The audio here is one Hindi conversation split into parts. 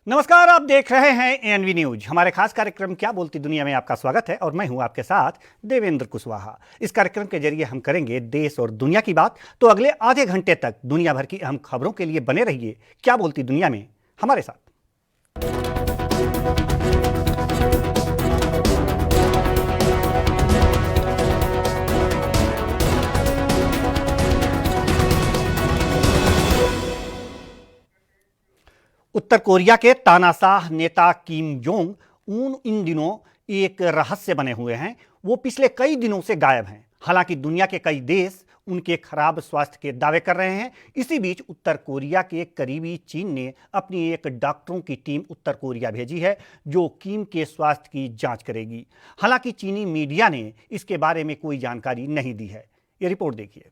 नमस्कार, आप देख रहे हैं एएनवी न्यूज। हमारे खास कार्यक्रम क्या बोलती दुनिया में आपका स्वागत है और मैं हूं आपके साथ देवेंद्र कुशवाहा। इस कार्यक्रम के जरिए हम करेंगे देश और दुनिया की बात। तो अगले आधे घंटे तक दुनिया भर की अहम खबरों के लिए बने रहिए क्या बोलती दुनिया में हमारे साथ। उत्तर कोरिया के तानाशाह नेता किम जोंग उन इन दिनों एक रहस्य बने हुए हैं। वो पिछले कई दिनों से गायब हैं। हालांकि दुनिया के कई देश उनके खराब स्वास्थ्य के दावे कर रहे हैं। इसी बीच उत्तर कोरिया के करीबी चीन ने अपनी एक डॉक्टरों की टीम उत्तर कोरिया भेजी है जो किम के स्वास्थ्य की जांच करेगी। हालांकि चीनी मीडिया ने इसके बारे में कोई जानकारी नहीं दी है। ये रिपोर्ट देखिए।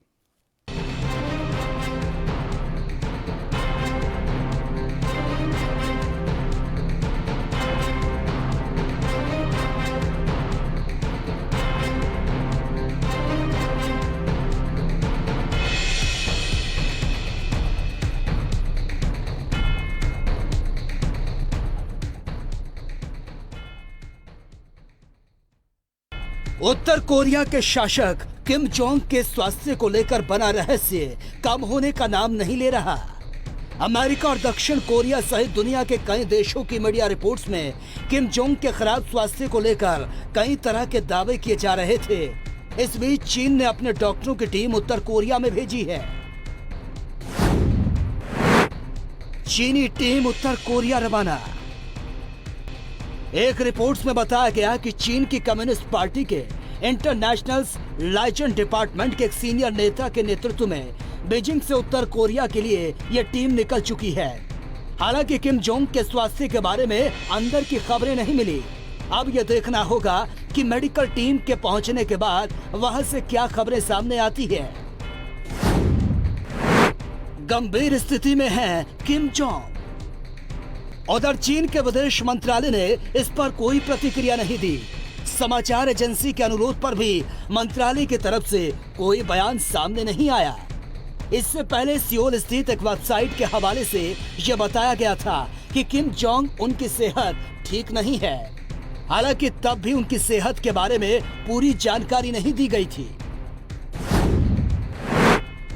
उत्तर कोरिया के शासक किम जोंग के स्वास्थ्य को लेकर बना रहस्य कम होने का नाम नहीं ले रहा। अमेरिका और दक्षिण कोरिया सहित दुनिया के कई देशों की मीडिया रिपोर्ट्स में किम जोंग के खराब स्वास्थ्य को लेकर कई तरह के दावे किए जा रहे थे। इस बीच चीन ने अपने डॉक्टरों की टीम उत्तर कोरिया में भेजी है। चीनी टीम उत्तर कोरिया रवाना। एक रिपोर्ट्स में बताया गया कि चीन की कम्युनिस्ट पार्टी के इंटरनेशनल लाइजन डिपार्टमेंट के एक सीनियर नेता के नेतृत्व में बीजिंग से उत्तर कोरिया के लिए यह टीम निकल चुकी है। हालांकि किम जोंग के स्वास्थ्य के बारे में अंदर की खबरें नहीं मिली। अब यह देखना होगा कि मेडिकल टीम के पहुंचने के बाद वहां से क्या खबरें सामने आती है। गंभीर स्थिति में है किम जोंग। उधर चीन के विदेश मंत्रालय ने इस पर कोई प्रतिक्रिया नहीं दी। समाचार एजेंसी के अनुरोध पर भी मंत्रालय की तरफ से कोई बयान सामने नहीं आया। इससे पहले सियोल स्थित एक वेबसाइट के हवाले से यह बताया गया था कि किम जोंग उनकी सेहत ठीक नहीं है। हालांकि तब भी उनकी सेहत के बारे में पूरी जानकारी नहीं दी गई थी।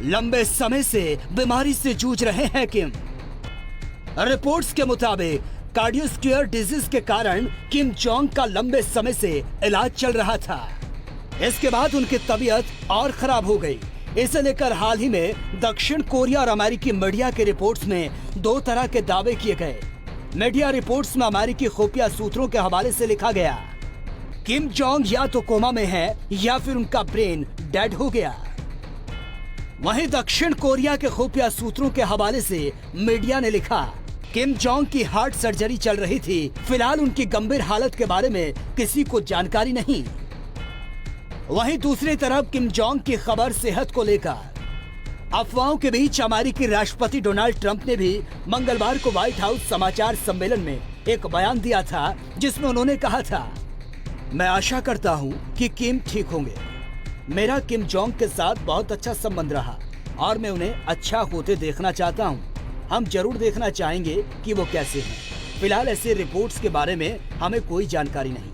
लंबे समय से बीमारी से जूझ रहे हैं किम। रिपोर्ट्स के मुताबिक कार्डियोवास्कुलर डिजीज के कारण किम जोंग का लंबे समय से इलाज चल रहा था। इसके बाद उनकी तबीयत और खराब हो गई। इसे लेकर हाल ही में दक्षिण कोरिया और अमेरिकी मीडिया के रिपोर्ट्स में दो तरह के दावे किए गए। मीडिया रिपोर्ट्स में अमेरिकी खुफिया सूत्रों के हवाले से लिखा गया किम जोंग या तो कोमा में है या फिर उनका ब्रेन डेड हो गया। वहीं दक्षिण कोरिया के खुफिया सूत्रों के हवाले से मीडिया ने लिखा किम जोंग की हार्ट सर्जरी चल रही थी। फिलहाल उनकी गंभीर हालत के बारे में किसी को जानकारी नहीं। वहीं दूसरी तरफ किम जोंग की खबर सेहत को लेकर अफवाहों के बीच अमेरिकी राष्ट्रपति डोनाल्ड ट्रंप ने भी मंगलवार को व्हाइट हाउस समाचार सम्मेलन में एक बयान दिया था जिसमें उन्होंने कहा था, मैं आशा करता हूं कि किम ठीक होंगे। मेरा किम जोंग के साथ बहुत अच्छा संबंध रहा और मैं उन्हें अच्छा होते देखना चाहता हूं। हम जरूर देखना चाहेंगे कि वो कैसे हैं। फिलहाल ऐसे रिपोर्ट्स के बारे में हमें कोई जानकारी नहीं।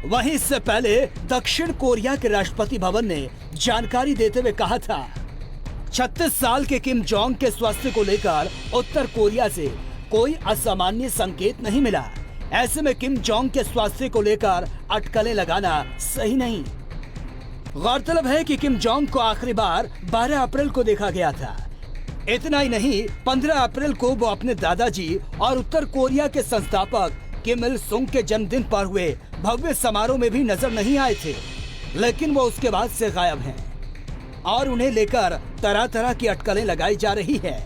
वहीं इससे पहले दक्षिण कोरिया के राष्ट्रपति भवन ने जानकारी देते हुए कहा था 36 साल के किम जोंग के स्वास्थ्य को लेकर उत्तर कोरिया से कोई असामान्य संकेत नहीं मिला। ऐसे में किम जोंग के स्वास्थ्य को लेकर अटकलें लगाना सही नहीं। गौरतलब है कि किम जोंग को आखिरी बार 12 अप्रैल को देखा गया था। इतना ही नहीं, 15 अप्रैल को वो अपने दादाजी और उत्तर कोरिया के संस्थापक किम इल सुंग के जन्मदिन पर हुए भव्य समारोह में भी नजर नहीं आए थे। लेकिन वो उसके बाद से गायब हैं और उन्हें लेकर तरह तरह की अटकलें लगाई जा रही है।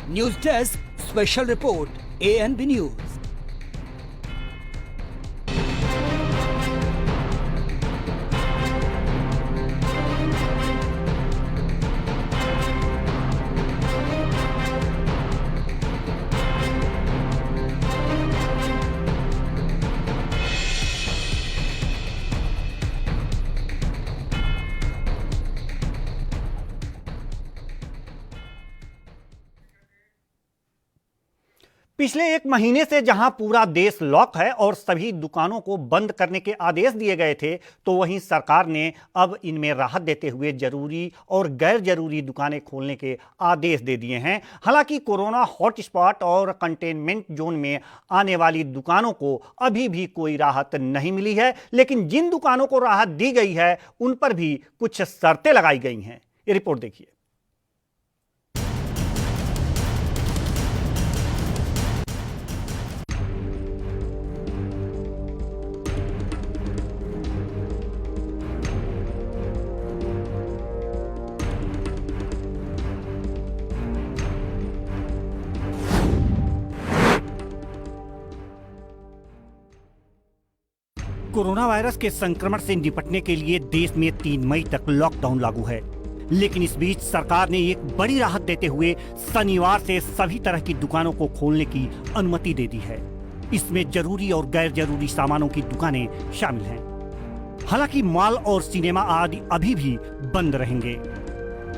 News desk special report ANB news. पिछले एक महीने से जहां पूरा देश लॉक है और सभी दुकानों को बंद करने के आदेश दिए गए थे, तो वहीं सरकार ने अब इनमें राहत देते हुए जरूरी और गैर जरूरी दुकानें खोलने के आदेश दे दिए हैं। हालांकि कोरोना हॉटस्पॉट और कंटेनमेंट जोन में आने वाली दुकानों को अभी भी कोई राहत नहीं मिली है, लेकिन जिन दुकानों को राहत दी गई है उन पर भी कुछ शर्तें लगाई गई हैं। ये रिपोर्ट देखिए। कोरोना वायरस के संक्रमण से निपटने के लिए देश में 3 मई तक लॉकडाउन लागू है, लेकिन इस बीच सरकार ने एक बड़ी राहत देते हुए शनिवार से सभी तरह की दुकानों को खोलने की अनुमति दे दी है। इसमें जरूरी और गैर जरूरी सामानों की दुकानें शामिल हैं। हालांकि मॉल और सिनेमा आदि अभी भी बंद रहेंगे।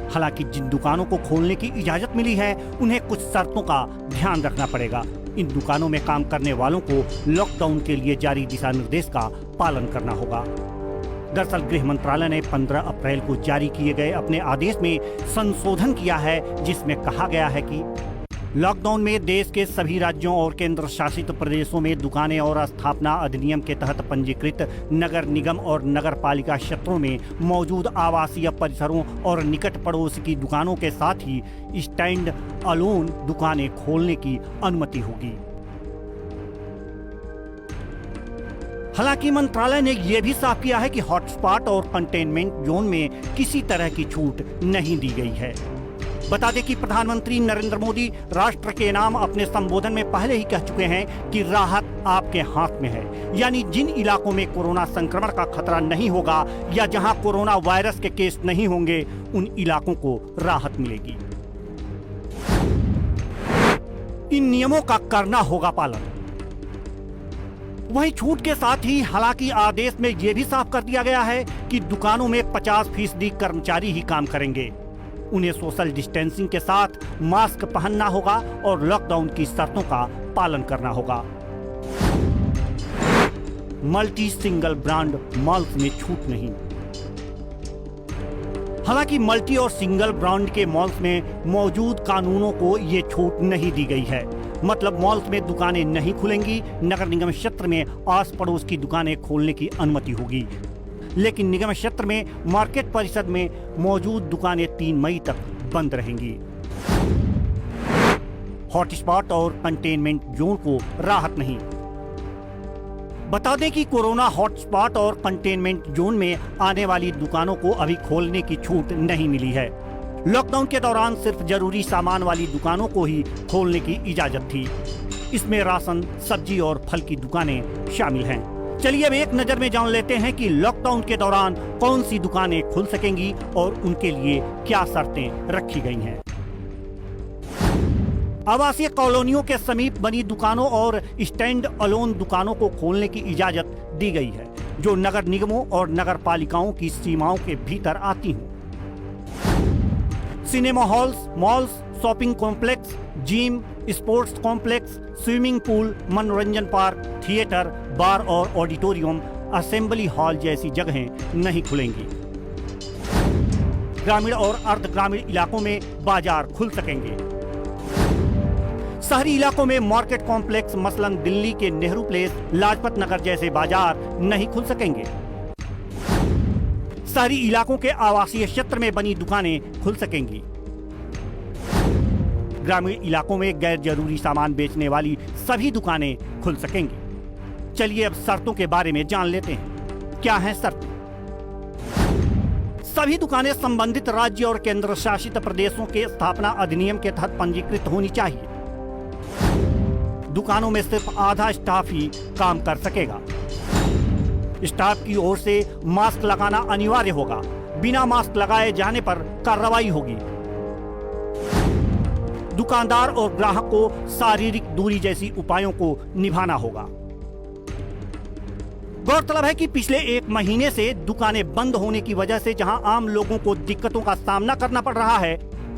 हालांकि जिन दुकानों को खोलने की इजाजत मिली है उन्हें कुछ शर्तों का ध्यान रखना पड़ेगा। इन दुकानों में काम करने वालों को लॉकडाउन के लिए जारी दिशा निर्देश का पालन करना होगा। दरअसल गृह मंत्रालय ने 15 अप्रैल को जारी किए गए अपने आदेश में संशोधन किया है, जिसमें कहा गया है कि लॉकडाउन में देश के सभी राज्यों और केंद्र शासित प्रदेशों में दुकानें और स्थापना अधिनियम के तहत पंजीकृत नगर निगम और नगर पालिका क्षेत्रों में मौजूद आवासीय परिसरों और निकट पड़ोस की दुकानों के साथ ही स्टैंड अलोन दुकानें खोलने की अनुमति होगी। हालांकि मंत्रालय ने यह भी साफ किया है कि हॉटस्पॉट और कंटेनमेंट जोन में किसी तरह की छूट नहीं दी गई है। बता दें कि प्रधानमंत्री नरेंद्र मोदी राष्ट्र के नाम अपने संबोधन में पहले ही कह चुके हैं कि राहत आपके हाथ में है। यानी जिन इलाकों में कोरोना संक्रमण का खतरा नहीं होगा या जहां कोरोना वायरस के केस नहीं होंगे, उन इलाकों को राहत मिलेगी। इन नियमों का करना होगा पालन। वहीं छूट के साथ ही हालांकि आदेश में यह भी साफ कर दिया गया है कि दुकानों में 50% कर्मचारी ही काम करेंगे। उन्हें सोशल डिस्टेंसिंग के साथ मास्क पहनना होगा और लॉकडाउन की शर्तों का पालन करना होगा। मल्टी सिंगल ब्रांड मॉल्स में छूट नहीं। हालांकि मल्टी और सिंगल ब्रांड के मॉल्स में मौजूद कानूनों को ये छूट नहीं दी गई है। मतलब मॉल्स में दुकानें नहीं खुलेंगी। नगर निगम क्षेत्र में आस पड़ोस की दुकानें खोलने की अनुमति होगी, लेकिन निगम क्षेत्र में मार्केट परिसर में मौजूद दुकानें 3 मई तक बंद रहेंगी। हॉटस्पॉट और कंटेनमेंट जोन को राहत नहीं। बता दें कि कोरोना हॉटस्पॉट और कंटेनमेंट जोन में आने वाली दुकानों को अभी खोलने की छूट नहीं मिली है। लॉकडाउन के दौरान सिर्फ जरूरी सामान वाली दुकानों को ही खोलने की इजाजत थी। इसमें राशन, सब्जी और फल की दुकानें शामिल हैं। चलिए अब एक नजर में जान लेते हैं कि लॉकडाउन के दौरान कौन सी दुकानें खुल सकेंगी और उनके लिए क्या शर्तें रखी गई हैं। आवासीय कॉलोनियों के समीप बनी दुकानों और स्टैंड अलोन दुकानों को खोलने की इजाजत दी गई है, जो नगर निगमों और नगर पालिकाओं की सीमाओं के भीतर आती हों। Cinema halls, malls, shopping complex, gym, sports complex, swimming pool, मनोरंजन पार्क, थिएटर, बार और ऑडिटोरियम, असेंबली हॉल जैसी जगहें नहीं खुलेंगी। ग्रामीण और अर्ध ग्रामीण इलाकों में बाजार खुल सकेंगे। शहरी इलाकों में मार्केट कॉम्प्लेक्स मसलन दिल्ली के नेहरू प्लेस, लाजपत नगर जैसे बाजार नहीं खुल सकेंगे। शहरी इलाकों के आवासीय क्षेत्र में बनी दुकानें खुल सकेंगी। ग्रामीण इलाकों में गैर जरूरी सामान बेचने वाली सभी दुकानें खुल सकेंगी। चलिए अब शर्तों के बारे में जान लेते हैं। क्या हैं शर्तें? सभी दुकानें संबंधित राज्य और केंद्र शासित प्रदेशों के स्थापना अधिनियम के तहत पंजीकृत होनी चाहिए। दुकानों में सिर्फ आधा स्टाफ ही काम कर सकेगा। स्टाफ की ओर से मास्क लगाना अनिवार्य होगा। बिना मास्क लगाए जाने पर कार्रवाई होगी। दुकानदार और ग्राहक को शारीरिक दूरी जैसी उपायों को निभाना होगा। गौरतलब है कि पिछले 1 महीने से दुकानें बंद होने की वजह से जहां आम लोगों को दिक्कतों का सामना करना पड़ रहा है,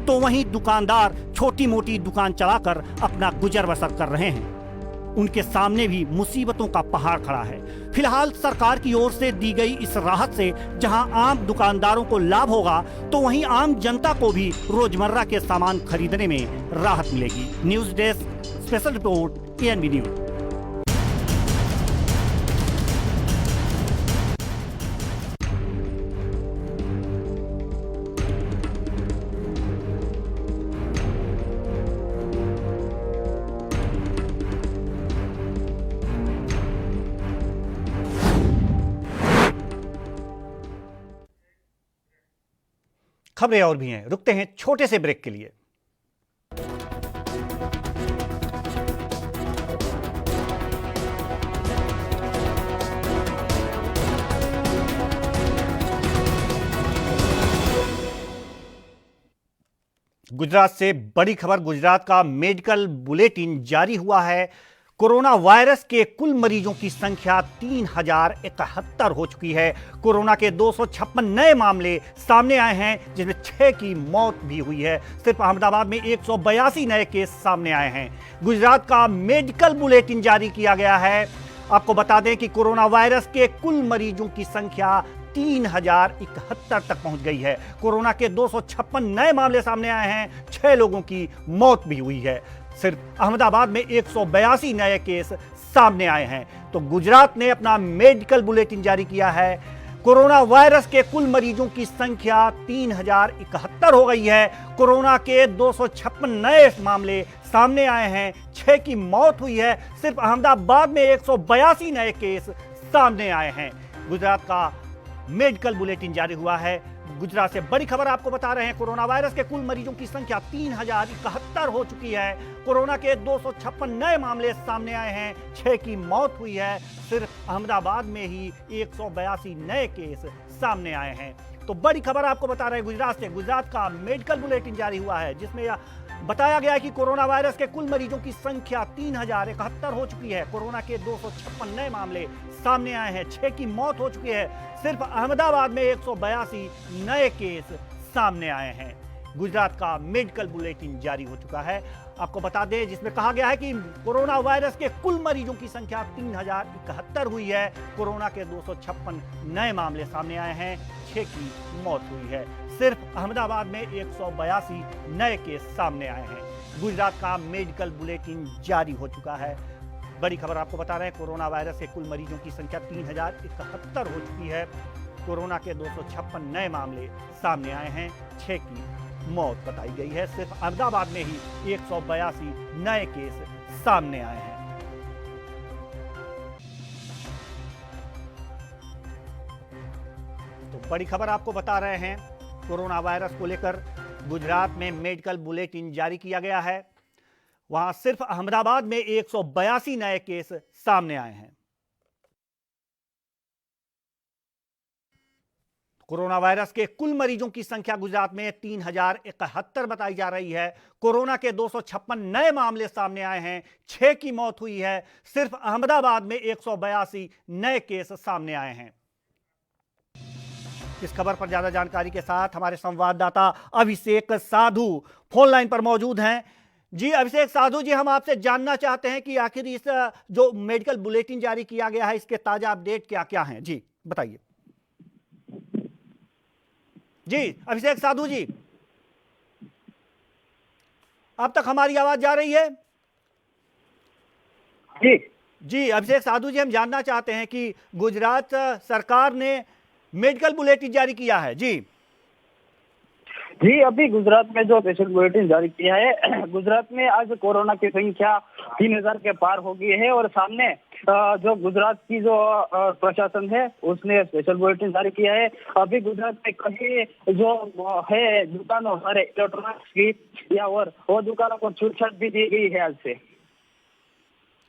तो वहीं दुकानदार छोटी मोटी दुकान चलाकर अपना गुजर बसर कर रहे हैं। उनके सामने भी मुसीबतों का पहाड़ खड़ा है। फिलहाल सरकार की ओर से दी गई इस राहत से जहां आम दुकानदारों को लाभ होगा, तो वहीं आम जनता को भी रोजमर्रा के सामान खरीदने में राहत मिलेगी। News desk special report ANB news. खबरें और भी हैं, रुकते हैं छोटे से ब्रेक के लिए। गुजरात से बड़ी खबर। गुजरात का मेडिकल बुलेटिन जारी हुआ है। कोरोना वायरस के कुल मरीजों की संख्या 3071 हो चुकी है। कोरोना के 256 नए मामले सामने आए हैं, जिसमें 6 की मौत भी हुई है। सिर्फ अहमदाबाद में 182 नए केस सामने आए हैं। गुजरात का मेडिकल बुलेटिन जारी किया गया है। आपको बता दें कि कोरोना वायरस के कुल मरीजों की संख्या 3071 तक पहुंच गई है। कोरोना के 256 नए मामले सामने आए हैं। 6 लोगों की मौत भी हुई है। सिर्फ अहमदाबाद में 182 नए केस सामने आए हैं। तो गुजरात ने अपना मेडिकल बुलेटिन जारी किया है। कोरोना वायरस के कुल मरीजों की संख्या 3071 हो गई है। कोरोना के 256 नए मामले सामने आए हैं। 6 की मौत हुई है। सिर्फ अहमदाबाद में 182 नए केस सामने आए हैं। गुजरात का मेडिकल बुलेटिन जारी हुआ है। गुजरात से बड़ी खबर आपको बता रहे हैं। कोरोना वायरस के कुल मरीजों की संख्या 3071 हो चुकी है। कोरोना के 256 नए मामले सामने आए हैं। 6 की मौत हुई है। सिर्फ अहमदाबाद में ही 182 नए केस सामने आए हैं। तो बड़ी खबर आपको बता रहे हैं गुजरात से। गुजरात का मेडिकल बुलेटिन जारी हुआ है, जिसमें यह बताया गया है कि कोरोना वायरस के कुल मरीजों की संख्या 3071 हो चुकी है। कोरोना के 256 नए मामले सामने आए हैं। 6 की मौत हो चुकी है। सिर्फ अहमदाबाद में 182 नए केस सामने आए हैं। गुजरात का मेडिकल बुलेटिन जारी हो चुका है। आपको बता दें, जिसमें कहा गया है कि कोरोना वायरस के कुल मरीजों की संख्या 3071 हुई है। कोरोना के 256 नए मामले सामने आए हैं। 6 की मौत हुई है। सिर्फ अहमदाबाद में 182 नए केस सामने आए हैं। गुजरात का मेडिकल बुलेटिन जारी हो चुका है। बड़ी खबर आपको बता रहे हैं। कोरोना वायरस के कुल मरीजों की संख्या 3071 हो चुकी है। कोरोना के 256 नए मामले सामने आए हैं। 6 की मौत बताई गई है। सिर्फ अहमदाबाद में ही 182 नए केस सामने आए हैं। तो बड़ी खबर आपको बता रहे हैं। कोरोना वायरस को लेकर गुजरात में मेडिकल बुलेटिन जारी किया गया है। वहां सिर्फ अहमदाबाद में 182 नए केस सामने आए हैं। कोरोना वायरस के कुल मरीजों की संख्या गुजरात में 3071 बताई जा रही है। कोरोना के 256 नए मामले सामने आए हैं। 6 की मौत हुई है। सिर्फ अहमदाबाद में 182 नए केस सामने आए हैं। इस खबर पर ज्यादा जानकारी के साथ हमारे संवाददाता अभिषेक साधु फोन लाइन पर मौजूद हैं। जी अभिषेक साधु जी, हम आपसे जानना चाहते हैं कि आखिर इस जो मेडिकल बुलेटिन जारी किया गया है, इसके ताजा अपडेट क्या क्या हैं? जी बताइए। जी अभिषेक साधु जी, अब तक हमारी आवाज जा रही है? जी जी अभिषेक साधु जी, हम जानना चाहते हैं कि गुजरात सरकार ने मेडिकल बुलेटिन जारी किया है। जी जी, अभी गुजरात में जो स्पेशल बुलेटिन जारी किया है, गुजरात में आज कोरोना की संख्या 3000 के पार हो गई है। और सामने जो गुजरात की जो प्रशासन है, उसने स्पेशल बुलेटिन जारी किया है। अभी गुजरात में कहीं जो है दुकानों हमारे इलेक्ट्रॉनिक्स की या और वो दुकानों को छूट भी दी गई है आज से।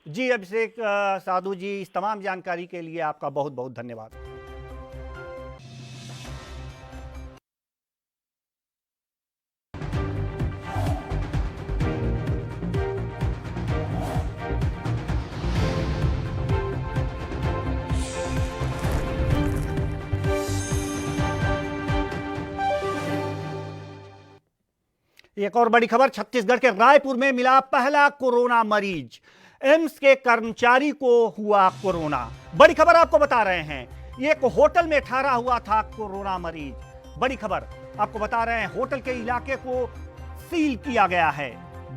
जी अभिषेक साधु जी, इस तमाम जानकारी के लिए आपका बहुत बहुत धन्यवाद। एक और बड़ी खबर, छत्तीसगढ़ के रायपुर में मिला पहला कोरोना मरीज। एम्स के कर्मचारी को हुआ कोरोना। बड़ी खबर आपको बता रहे हैं, एक होटल में ठहरा हुआ था कोरोना मरीज। बड़ी खबर आपको बता रहे हैं, होटल के इलाके को सील किया गया है।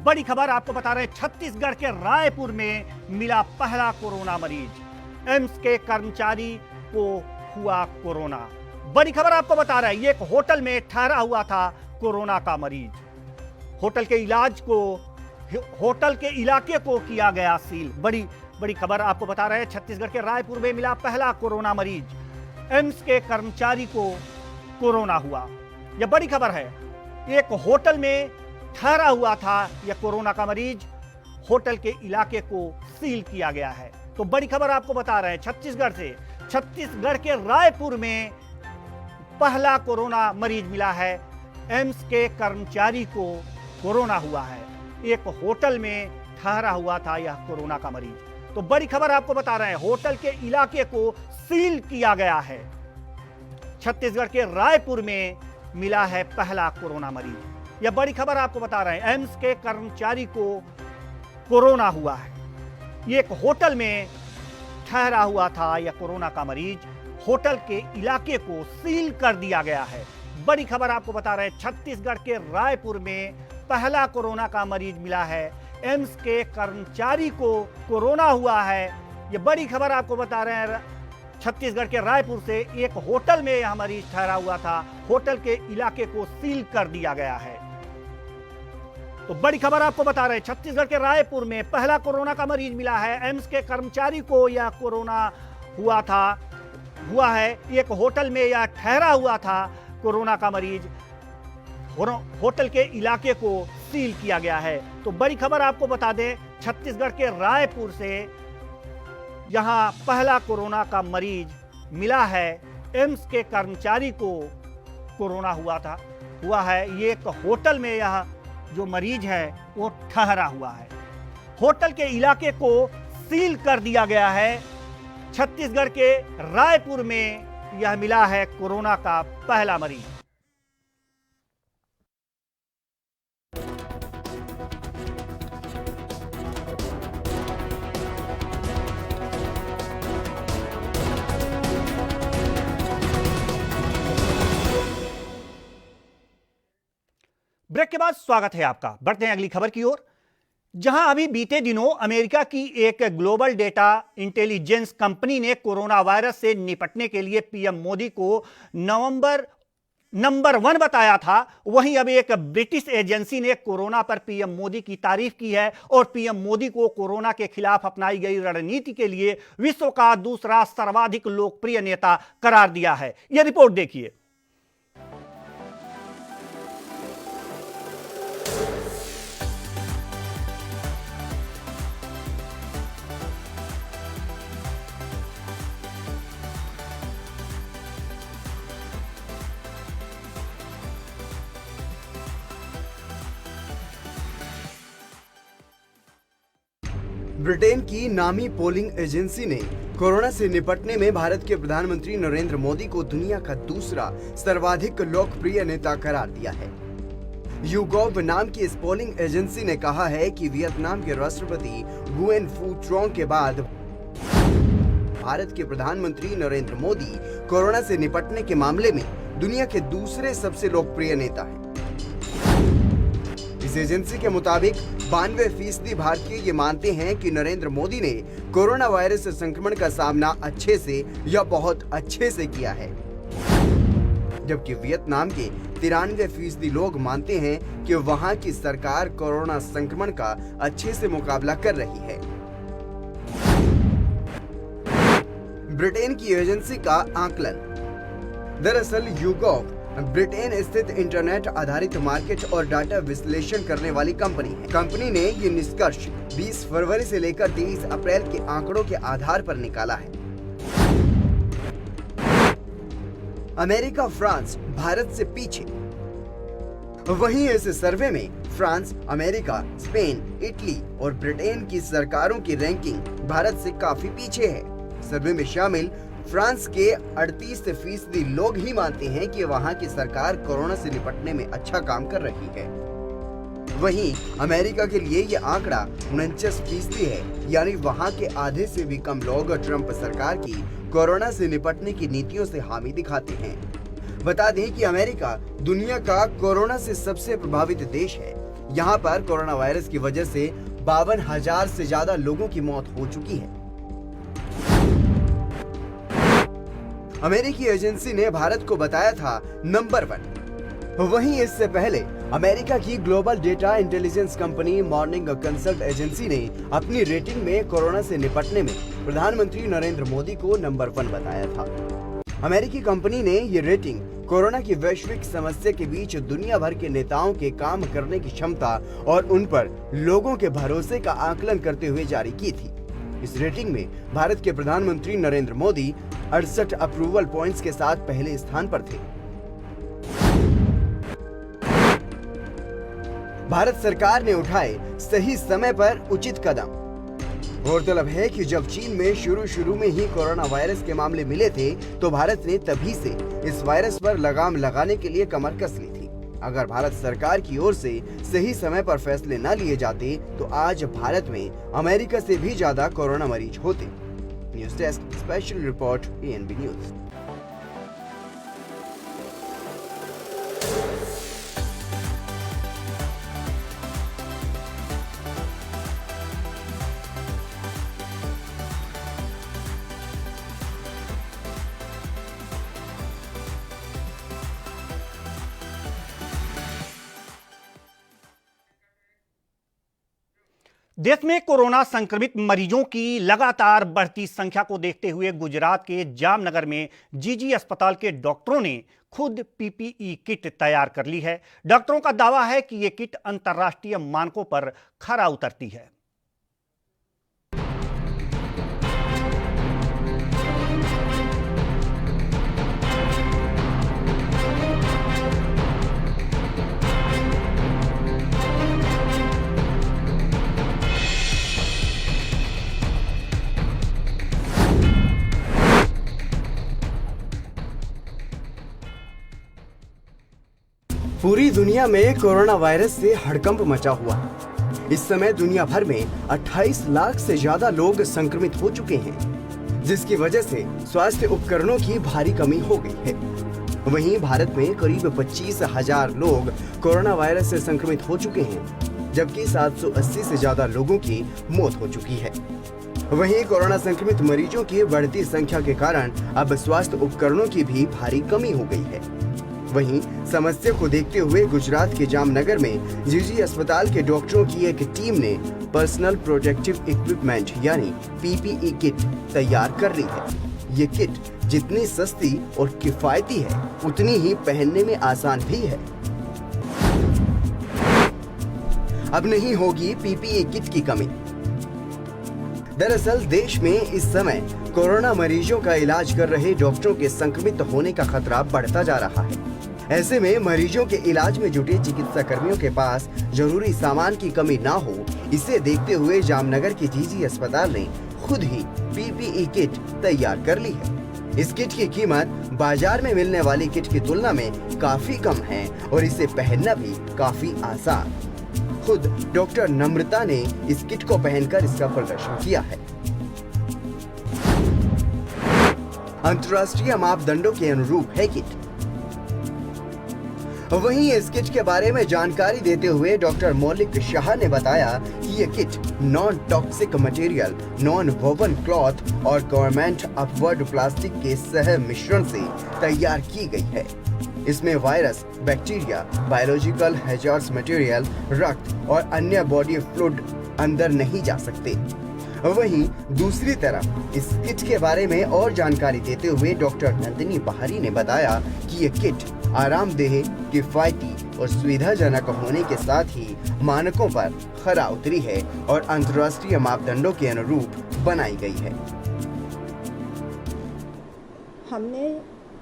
बड़ी खबर आपको बता रहे हैं, छत्तीसगढ़ के रायपुर में मिला पहला कोरोना मरीज। एम्स के कर्मचारी को हुआ कोरोना। बड़ी खबर आपको बता रहे हैं, एक होटल में ठहरा हुआ था कोरोना का मरीज। होटल के इलाके को किया गया सील। बड़ी खबर आपको बता रहे हैं, छत्तीसगढ़ के रायपुर में मिला पहला कोरोना मरीज। एम्स के कर्मचारी को कोरोना हुआ। यह बड़ी खबर है, एक होटल में ठहरा हुआ था यह कोरोना का मरीज। होटल के इलाके को सील किया गया है। तो बड़ी खबर आपको बता रहे हैं, छत्तीसगढ़ से, छत्तीसगढ़ के रायपुर में पहला कोरोना मरीज मिला है। एम्स के कर्मचारी को कोरोना हुआ है। एक होटल में ठहरा हुआ था यह कोरोना का मरीज। तो बड़ी खबर आपको बता रहे हैं, होटल के इलाके को सील किया गया है। छत्तीसगढ़ के रायपुर में मिला है पहला कोरोना मरीज। यह बड़ी खबर आपको बता रहे हैं, एम्स के कर्मचारी को कोरोना हुआ है। एक होटल में ठहरा हुआ था यह कोरोना का मरीज। होटल के इलाके को सील कर दिया गया है। बड़ी खबर आपको बता रहे हैं, छत्तीसगढ़ के रायपुर में पहला कोरोना का मरीज मिला है। एम्स के कर्मचारी को कोरोना हुआ है। यह बड़ी खबर आपको बता रहे हैं, छत्तीसगढ़ के रायपुर से, एक होटल में यह मरीज ठहरा हुआ था। होटल के इलाके को सील कर दिया गया है। तो बड़ी खबर आपको बता रहे हैं, छत्तीसगढ़ के रायपुर में पहला कोरोना का मरीज मिला है। एम्स के कर्मचारी को यह कोरोना हुआ है। एक होटल में यह ठहरा हुआ था कोरोना का मरीज। होटल के इलाके को सील किया गया है। तो बड़ी खबर आपको बता दें, छत्तीसगढ़ के रायपुर से यहां पहला कोरोना का मरीज मिला है। एम्स के कर्मचारी को कोरोना हुआ है। ये एक होटल में यह जो मरीज है वो ठहरा हुआ है। होटल के इलाके को सील कर दिया गया है। छत्तीसगढ़ के रायपुर में यह मिला है कोरोना का पहला मरीज। ब्रेक के बाद स्वागत है आपका। बढ़ते हैं अगली खबर की ओर, जहां अभी बीते दिनों अमेरिका की एक ग्लोबल डेटा इंटेलिजेंस कंपनी ने कोरोना वायरस से निपटने के लिए पीएम मोदी को नंबर 1 बताया था, वहीं अब एक ब्रिटिश एजेंसी ने कोरोना पर पीएम मोदी की तारीफ की है और पीएम मोदी को कोरोना के खिलाफ अपनाई गई रणनीति के लिए विश्व का दूसरा सर्वाधिक लोकप्रिय नेता करार दिया है। यह रिपोर्ट देखिए। ब्रिटेन की नामी पोलिंग एजेंसी ने कोरोना से निपटने में भारत के प्रधानमंत्री नरेंद्र मोदी को दुनिया का दूसरा सर्वाधिक लोकप्रिय नेता करार दिया है। YouGov नाम की इस पोलिंग एजेंसी ने कहा है कि वियतनाम के राष्ट्रपति गुएन फू ट्रोंग के बाद भारत के प्रधानमंत्री नरेंद्र मोदी कोरोना से निपटने के मामले में दुनिया के दूसरे सबसे लोकप्रिय नेता हैं। इस एजेंसी के मुताबिक 92% भारतीय ये मानते हैं कि नरेंद्र मोदी ने कोरोना वायरस संक्रमण का सामना अच्छे से या बहुत अच्छे से किया है, जबकि वियतनाम के 93% लोग मानते हैं कि वहां की सरकार कोरोना संक्रमण का अच्छे से मुकाबला कर रही है। ब्रिटेन की एजेंसी का आकलन। दरअसल YouGov ब्रिटेन स्थित इंटरनेट आधारित मार्केट और डाटा विश्लेषण करने वाली कंपनी है। कंपनी ने ये निष्कर्ष 20 फरवरी से लेकर 23 अप्रैल के आंकड़ों के आधार पर निकाला है। अमेरिका, फ्रांस भारत से पीछे। वहीं इस सर्वे में फ्रांस, अमेरिका, स्पेन, इटली और ब्रिटेन की सरकारों की रैंकिंग भारत से काफी पीछे है। सर्वे में शामिल फ्रांस के 38% लोग ही मानते हैं कि वहां की सरकार कोरोना से निपटने में अच्छा काम कर रही है। वहीं अमेरिका के लिए ये आंकड़ा 49% है, यानी वहां के आधे से भी कम लोग ट्रंप सरकार की कोरोना से निपटने की नीतियों से हामी दिखाते हैं। बता दें कि अमेरिका दुनिया का कोरोना से सबसे प्रभावित देश है। यहाँ पर कोरोना वायरस की वजह से 52,000 से ज्यादा लोगों की मौत हो चुकी है। अमेरिकी एजेंसी ने भारत को बताया था नंबर 1। वहीं इससे पहले अमेरिका की global data intelligence company morning consult agency ने अपनी रेटिंग में कोरोना से निपटने में प्रधानमंत्री नरेंद्र मोदी को नंबर 1 बताया था। अमेरिकी कंपनी ने ये रेटिंग कोरोना की वैश्विक समस्या के बीच दुनिया भर के नेताओं के काम करने की क्षमता और उन पर लोगों के भरोसे का आकलन करते हुए जारी की थी। इस रेटिंग में भारत के प्रधानमंत्री नरेंद्र मोदी 68 अप्रूवल पॉइंट्स के साथ पहले स्थान पर थे। भारत सरकार ने उठाए सही समय पर उचित कदम। गौरतलब है कि जब चीन में शुरू में ही कोरोना वायरस के मामले मिले थे तो भारत ने तभी से इस वायरस पर लगाम लगाने के लिए कमर कस ली थी। अगर भारत सरकार की ओर से सही समय पर फैसले न लिए जाते तो आज भारत में अमेरिका से भी ज्यादा कोरोना मरीज होते। News desk special report ANB news. देश में कोरोना संक्रमित मरीजों की लगातार बढ़ती संख्या को देखते हुए गुजरात के जामनगर में जीजी अस्पताल के डॉक्टरों ने खुद PPE किट तैयार कर ली है। डॉक्टरों का दावा है कि यह किट अंतर्राष्ट्रीय मानकों पर खरा उतरती है। पूरी दुनिया में कोरोना वायरस से हड़कंप मचा हुआ है। इस समय दुनिया भर में 28 लाख से ज्यादा लोग संक्रमित हो चुके हैं, जिसकी वजह से स्वास्थ्य उपकरणों की भारी कमी हो गई है। वहीं भारत में करीब 25,000 लोग कोरोना वायरस से संक्रमित हो चुके हैं, जबकि 780 से ज्यादा लोगों की मौत हो चुकी है। वहीं कोरोना संक्रमित मरीजों की बढ़ती संख्या के कारण अब स्वास्थ्य उपकरणों की भी भारी कमी हो गई है। वहीं समस्या को देखते हुए गुजरात के जामनगर में जीजी अस्पताल के डॉक्टरों की एक टीम ने पर्सनल प्रोटेक्टिव इक्विपमेंट यानी PPE किट तैयार कर ली है। ये किट जितनी सस्ती और किफायती है, उतनी ही पहनने में आसान भी है। अब नहीं होगी PPE किट की कमी। दरअसल देश में इस समय कोरोना मरीजों का इलाज कर रहे डॉक्टरों के संक्रमित होने का खतरा बढ़ता जा रहा है। ऐसे में मरीजों के इलाज में जुटे चिकित्सा कर्मियों के पास जरूरी सामान की कमी ना हो, इसे देखते हुए जामनगर के जीजी अस्पताल ने खुद ही PPE किट तैयार कर ली है। इस किट की कीमत बाजार में मिलने वाली किट की तुलना में काफी कम है और इसे पहनना भी काफी आसान। खुद डॉक्टर नम्रता ने इस किट को पहनकर इसका प्रदर्शन किया है। अंतर्राष्ट्रीय मापदंडों के अनुरूप है किट। वहीं इस किट के बारे में जानकारी देते हुए डॉक्टर मौलिक शाह ने बताया कि ये kit non toxic material, non woven cloth और गवर्नमेंट अपवर्ड प्लास्टिक के सह मिश्रण से तैयार की गई है। इसमें virus, bacteria, biological hazards material, रक्त और अन्य बॉडी फ्लूइड अंदर नहीं जा सकते। वहीं दूसरी तरफ इस किट के बारे में और जानकारी देते हुए डॉक्टर नंदिनी बहारी ने बताया कि ये किट आरामदेह, किफायती और सुविधाजनक होने के साथ ही मानकों पर खरा उतरी है और अंतर्राष्ट्रीय मापदंडों के अनुरूप बनाई गई है। हमने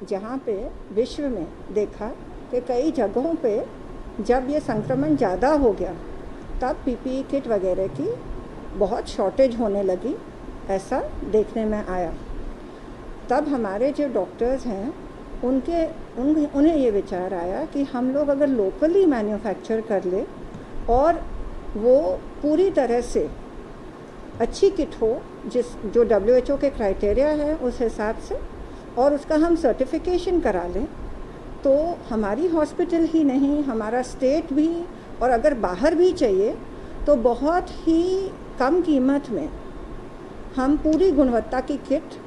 जहाँ पे विश्व में देखा कि कई जगहों पे जब ये संक्रमण ज़्यादा हो गया तब PPE किट वगैरह की बहुत शॉर्टेज होने लगी, ऐसा देखने में आया। तब हमारे जो डॉक्टर्स हैं उन्हें ये विचार आया कि हम लोग अगर लोकली मैन्युफैक्चर कर ले और वो पूरी तरह से अच्छी किट हो जो WHO के क्राइटेरिया है उस हिसाब से, और उसका हम सर्टिफिकेशन करा लें तो हमारी हॉस्पिटल ही नहीं, हमारा स्टेट भी, और अगर बाहर भी चाहिए तो बहुत ही कम कीमत में हम पूरी गुणवत्ता की किट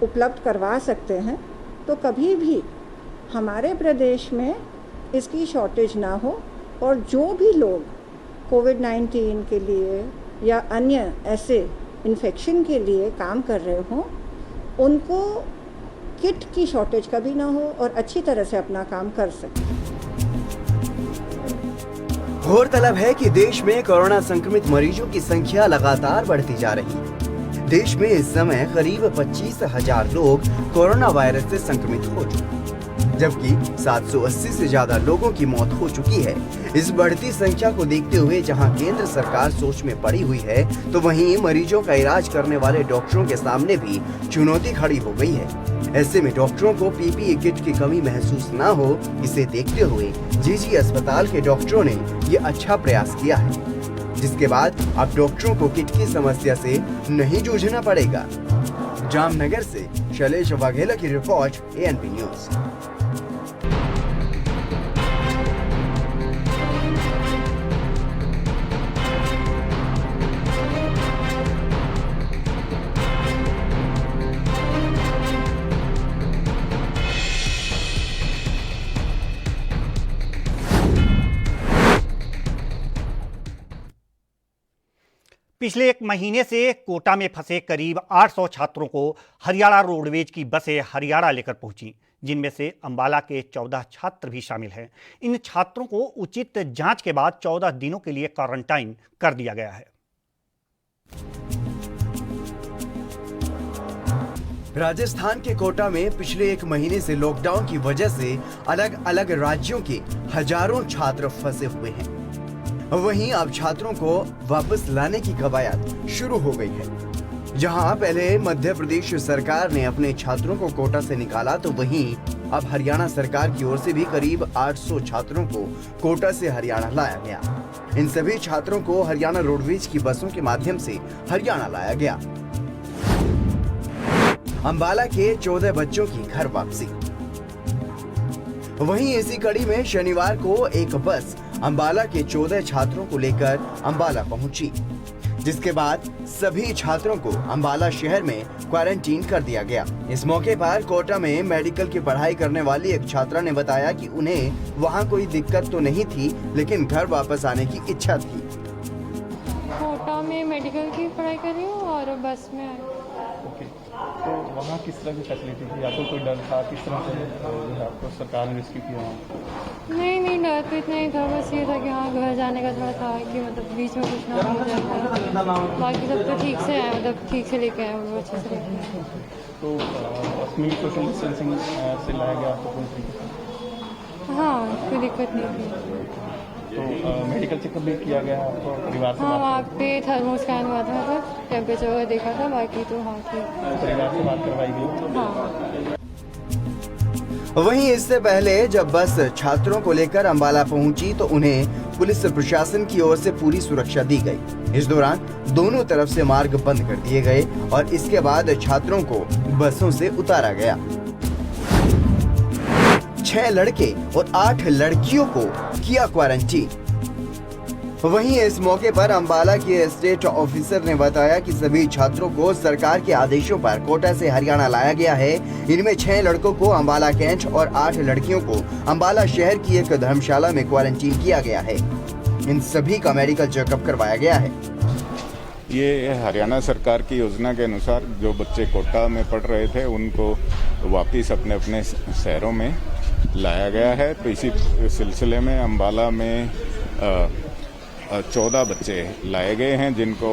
उपलब्ध करवा सकते हैं। तो कभी भी हमारे प्रदेश में इसकी शॉर्टेज ना हो, और जो भी लोग कोविड-19 के लिए या अन्य ऐसे इन्फेक्शन के लिए काम कर रहे हों, उनको किट की शॉर्टेज कभी ना हो और अच्छी तरह से अपना काम कर सकें। गौरतलब है कि देश में कोरोना संक्रमित मरीजों की संख्या लगातार बढ़ती जा रही है। देश में इस समय करीब 25,000 लोग कोरोना वायरस से संक्रमित हो चुके हैं, जबकि 780 से ज्यादा लोगों की मौत हो चुकी है। इस बढ़ती संख्या को देखते हुए जहां केंद्र सरकार सोच में पड़ी हुई है, तो वहीं मरीजों का इलाज करने वाले डॉक्टरों के सामने भी चुनौती खड़ी हो गई है। ऐसे में डॉक्टरों को PPE किट की कमी महसूस न हो, इसे देखते हुए GG अस्पताल के डॉक्टरों ने ये अच्छा प्रयास किया है, जिसके बाद अब डॉक्टरों को किट की समस्या से नहीं जूझना पड़ेगा। जामनगर से शैलेश वाघेला की रिपोर्ट, ANP न्यूज। पिछले एक महीने से कोटा में फंसे करीब 800 छात्रों को हरियाणा रोडवेज की बसें हरियाणा लेकर पहुंची, जिनमें से अंबाला के 14 छात्र भी शामिल हैं। इन छात्रों को उचित जांच के बाद 14 दिनों के लिए क्वारंटाइन कर दिया गया है। राजस्थान के कोटा में पिछले एक महीने से लॉकडाउन की वजह से अलग अलग राज्यों के हजारों छात्र फंसे हुए हैं। वहीं अब छात्रों को वापस लाने की कवायद शुरू हो गई है। जहां पहले मध्य प्रदेश सरकार ने अपने छात्रों को कोटा से निकाला, तो वहीं अब हरियाणा सरकार की ओर से भी करीब 800 छात्रों को कोटा से हरियाणा लाया गया। इन सभी छात्रों को हरियाणा रोडवेज की बसों के माध्यम से हरियाणा लाया गया। अंबाला के 14 बच्चों की घर वापसी। वहीं इसी कड़ी में शनिवार को एक बस अंबाला के 14 छात्रों को लेकर अंबाला पहुंची, जिसके बाद सभी छात्रों को अंबाला शहर में क्वारंटीन कर दिया गया। इस मौके पर कोटा में मेडिकल की पढ़ाई करने वाली एक छात्रा ने बताया कि उन्हें वहां कोई दिक्कत तो नहीं थी, लेकिन घर वापस आने की इच्छा थी। कोटा में मेडिकल की पढ़ाई कर रही हूँ और बस में आई। ओके, तो वहाँ किस तरह की फैसिलिटी थी? आपको कोई डर था? किस तरह से जो है आपको सरकार ने रेस्क्यू किया? नहीं डर तो इतना ही था, बस ये था कि हाँ घर जाने का थोड़ा था कि मतलब बीच में कुछ ना हो जाए। बाकी सब तो ठीक से आए, मतलब ठीक से लेके आए, वो अच्छे से लेके आए। तो अपनी सोशल डिस्टेंसिंग से लाया गया आपको पूरी तरीके से? हाँ, कोई दिक्कत नहीं थी। तो मेडिकल चेकअप भी किया गया आपको? परिवार से हाँ, वहाँ पे थर्मो स्कैन हुआ था, मतलब टेम्परेचर वगैरह देखा था, बाकी तो हाँ ठीक। परिवार से बात करवाई गई? हाँ। वहीं इससे पहले जब बस छात्रों को लेकर अंबाला पहुंची, तो उन्हें पुलिस प्रशासन की ओर से पूरी सुरक्षा दी गई। इस दौरान दोनों तरफ से मार्ग बंद कर दिए गए और इसके बाद छात्रों को बसों से उतारा गया। 6 लड़के और 8 लड़कियों को किया क्वारंटीन। वहीं इस मौके पर अंबाला के स्टेट ऑफिसर ने बताया कि सभी छात्रों को सरकार के आदेशों पर कोटा से हरियाणा लाया गया है। इनमें 6 लड़कों को अंबाला कैंट और 8 लड़कियों को अंबाला शहर की एक धर्मशाला में क्वारंटीन किया गया है। इन सभी का मेडिकल चेकअप करवाया गया है। ये हरियाणा सरकार की योजना के अनुसार जो बच्चे कोटा में पढ़ रहे थे उनको वापिस अपने अपने शहरों में लाया गया है। तो इसी सिलसिले में अंबाला में 14 बच्चे लाए गए हैं, जिनको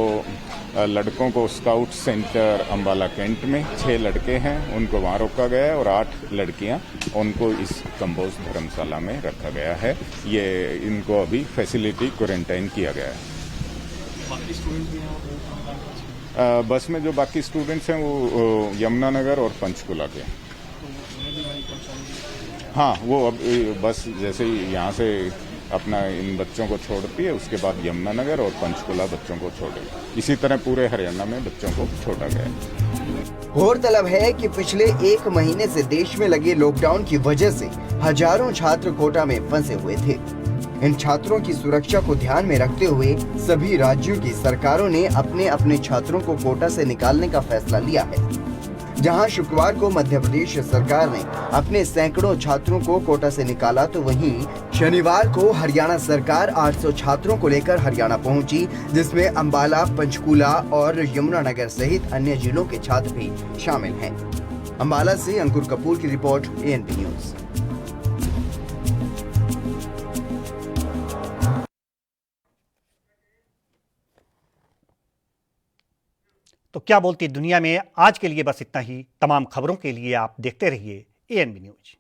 लड़कों को स्काउट सेंटर अंबाला कैंट में, 6 लड़के हैं उनको वहाँ रोका गया है और 8 लड़कियाँ उनको इस कंबोज धर्मशाला में रखा गया है। ये इनको अभी फैसिलिटी क्वारंटाइन किया गया है। बाकी स्टूडेंट भी हैं बस में जो बाकी स्टूडेंट्स हैं वो यमुनानगर और पंचकुला के। हाँ, वो अब बस जैसे ही यहाँ से अपना इन बच्चों को छोड़ती है, उसके बाद यमुनानगर और पंचकुला बच्चों को छोड़ेगी। इसी तरह पूरे हरियाणा में बच्चों को छोड़ा गया है। गौरतलब है कि पिछले 1 महीने से देश में लगे लॉकडाउन की वजह से हजारों छात्र कोटा में फंसे हुए थे। इन छात्रों की सुरक्षा को ध्यान में रखते हुए सभी राज्यों की सरकारों ने अपने अपने छात्रों को कोटा से निकालने का फैसला लिया है। जहां शुक्रवार को मध्य प्रदेश सरकार ने अपने सैकड़ों छात्रों को कोटा से निकाला, तो वहीं शनिवार को हरियाणा सरकार 800 छात्रों को लेकर हरियाणा पहुंची, जिसमें अंबाला, पंचकूला और यमुनानगर सहित अन्य जिलों के छात्र भी शामिल हैं। अंबाला से अंकुर कपूर की रिपोर्ट, ANP न्यूज। तो क्या बोलती दुनिया में आज के लिए बस इतना ही। तमाम खबरों के लिए आप देखते रहिए ANP न्यूज।